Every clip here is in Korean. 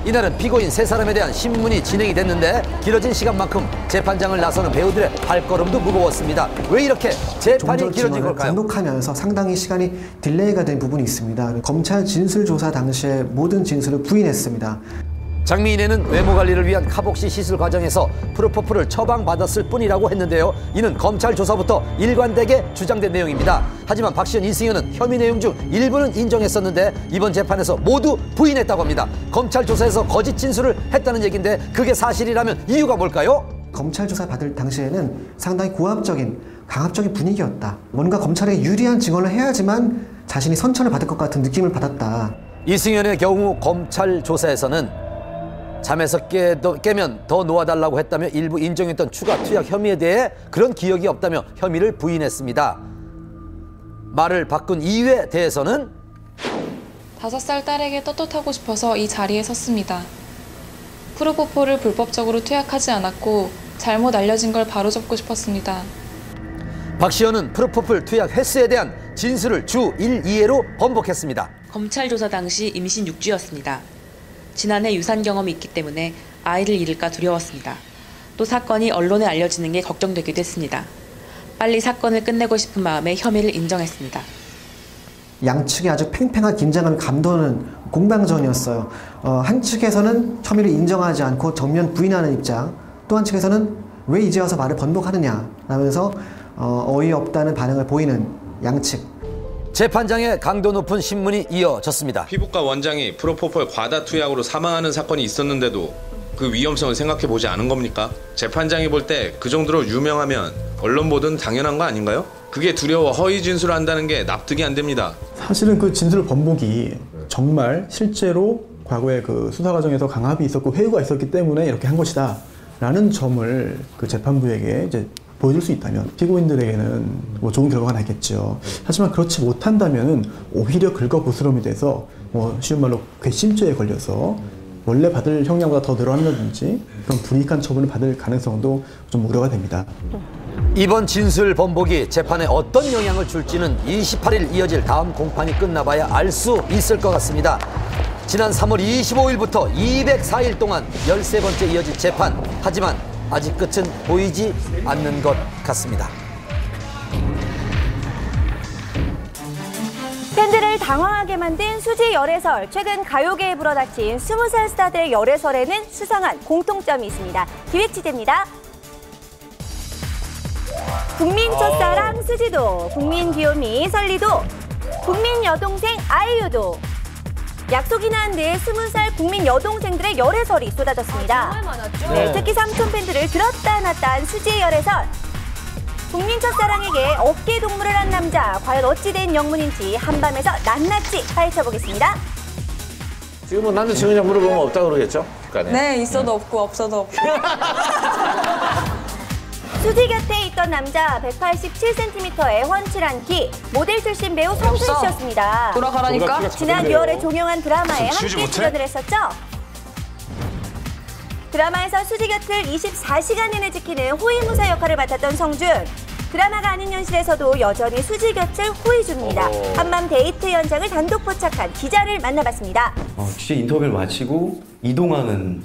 이날은 피고인 세 사람에 대한 신문이 진행이 됐는데 길어진 시간만큼 재판장을 나서는 배우들의 발걸음도 무거웠습니다. 왜 이렇게 재판이 길어진 걸까요? 공독하면서 상당히 시간이 딜레이가 된 부분이 있습니다. 검찰 진술조사 당시에 모든 진술을 부인했습니다. 장미인에는 외모관리를 위한 카복시 시술 과정에서 프로포폴을 처방받았을 뿐이라고 했는데요. 이는 검찰 조사부터 일관되게 주장된 내용입니다. 하지만 박시현, 이승현은 혐의 내용 중 일부는 인정했었는데 이번 재판에서 모두 부인했다고 합니다. 검찰 조사에서 거짓 진술을 했다는 얘기인데 그게 사실이라면 이유가 뭘까요? 검찰 조사 받을 당시에는 상당히 고압적인, 강압적인 분위기였다. 뭔가 검찰에 유리한 증언을 해야지만 자신이 선처를 받을 것 같은 느낌을 받았다. 이승현의 경우 검찰 조사에서는 잠에서 깨면 더 놓아달라고 했다며 일부 인정했던 추가 투약 혐의에 대해 그런 기억이 없다며 혐의를 부인했습니다. 말을 바꾼 이유에 대해서는 5살 딸에게 떳떳하고 싶어서 이 자리에 섰습니다. 프로포폴을 불법적으로 투약하지 않았고 잘못 알려진 걸 바로잡고 싶었습니다. 박시현은 프로포폴 투약 횟수에 대한 진술을 주 1, 2회로 번복했습니다. 검찰 조사 당시 임신 6주였습니다. 지난해 유산 경험이 있기 때문에 아이를 잃을까 두려웠습니다. 또 사건이 언론에 알려지는 게 걱정되기도 했습니다. 빨리 사건을 끝내고 싶은 마음에 혐의를 인정했습니다. 양측의 아주 팽팽한 긴장을 감도는 공방전이었어요. 한 측에서는 혐의를 인정하지 않고 정면 부인하는 입장, 또 한 측에서는 왜 이제 와서 말을 번복하느냐 라면서 어이없다는 반응을 보이는 양측. 재판장의 강도 높은 신문이 이어졌습니다. 피부과 원장이 프로포폴 과다 투약으로 사망하는 사건이 있었는데도 그 위험성을 생각해보지 않은 겁니까? 재판장이 볼 때 그 정도로 유명하면 언론 보도는 당연한 거 아닌가요? 그게 두려워 허위 진술을 한다는 게 납득이 안 됩니다. 사실은 그 진술 번복이 정말 실제로 과거에 그 수사 과정에서 강압이 있었고 회유가 있었기 때문에 이렇게 한 것이다 라는 점을 그 재판부에게 이제 보여줄 수 있다면 피고인들에게는 뭐 좋은 결과가 나겠죠. 하지만 그렇지 못한다면은 오히려 긁어부스럼이 돼서 쉬운 말로 괘씸죄에 걸려서 원래 받을 형량보다 더 늘어난다든지 그런 불이익한 처분을 받을 가능성도 좀 우려가 됩니다. 이번 진술 번복이 재판에 어떤 영향을 줄지는 28일 이어질 다음 공판이 끝나봐야 알 수 있을 것 같습니다. 지난 3월 25일부터 204일 동안 13번째 이어질 재판. 하지만 아직 끝은 보이지 않는 것 같습니다. 팬들을 당황하게 만든 수지 열애설. 최근 가요계에 불어닥친 20살 스타들의 열애설에는 수상한 공통점이 있습니다. 기획 취재입니다. 국민 첫사랑 수지도, 국민 귀요미 설리도, 국민 여동생 아이유도. 약속이나 한 듯 20살 국민 여동생들의 열애설이 쏟아졌습니다. 정말 많았죠? 네, 특히 삼촌 팬들을 들었다 놨다 한 수지의 열애설. 국민 첫사랑에게 어깨 동무를 한 남자, 과연 어찌 된 영문인지 한밤에서 낱낱이 파헤쳐보겠습니다. 지금 뭐 남자친구냐 물어보면 없다고 그러겠죠? 네, 있어도 없고 없어도 없고. 수지 곁에 있던 남자 187cm의 훤칠한 키, 모델 출신 배우 성준 씨였습니다. 돌아가라니까? 지난 6월에 종영한 드라마에 함께 출연을 했었죠. 드라마에서 수지 곁을 24시간 내내 지키는 호위무사 역할을 맡았던 성준. 드라마가 아닌 현실에서도 여전히 수지 곁을 호위 중입니다. 한밤 데이트 현장을 단독 포착한 기자를 만나봤습니다. 취재 인터뷰를 마치고 이동하는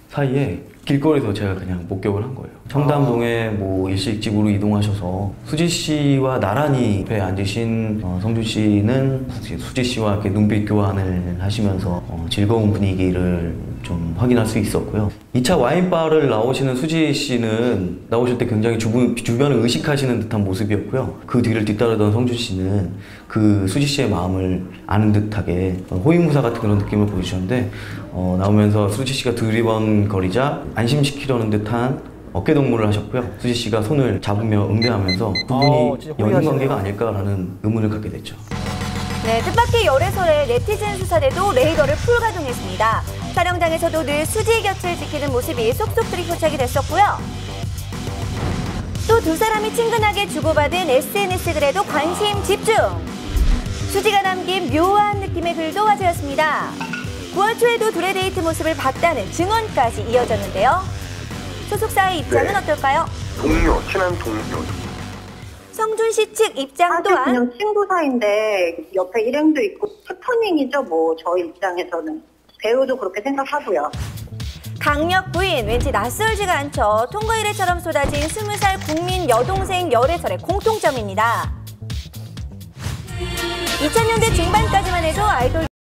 사이에 길거리에서 제가 그냥 목격을 한 거예요. 청담동에 뭐 일식집으로 이동하셔서 수지 씨와 나란히 옆에 앉으신 성준 씨는 수지 씨와 이렇게 눈빛 교환을 하시면서 즐거운 분위기를 좀 확인할 수 있었고요. 2차 와인바를 나오시는 수지 씨는 나오실 때 굉장히 주변을 의식하시는 듯한 모습이었고요. 그 뒤를 뒤따르던 성준 씨는 그 수지 씨의 마음을 아는 듯하게 호위무사 같은 그런 느낌을 보여주셨는데 나오면서 수지 씨가 두리번거리자 안심시키려는 듯한 어깨동무를 하셨고요. 수지 씨가 손을 잡으며 응대하면서 두 분이 연인 관계가 아닐까라는 의문을 갖게 됐죠. 네, 뜻밖의 열애설에 네티즌 수사대도 레이더를 풀가동했습니다. 촬영장에서도 늘 수지 곁을 지키는 모습이 속속들이 포착이 됐었고요. 또 두 사람이 친근하게 주고받은 SNS 글에도 관심 집중! 수지가 남긴 묘한 느낌의 글도 화제였습니다. 9월 초에도 둘의 데이트 모습을 봤다는 증언까지 이어졌는데요. 소속사의 입장은 어떨까요? 동료, 친한 동료. 성준 씨 측 입장 또한 그냥 친구 사이인데 옆에 일행도 있고 해프닝이죠, 뭐 저희 입장에서는. 배우도 그렇게 생각하고요. 강력 부인, 왠지 낯설지가 않죠. 통과 1회처럼 쏟아진 20살 국민 여동생 열애설의 공통점입니다. 2000년대 중반까지만 해도 아이돌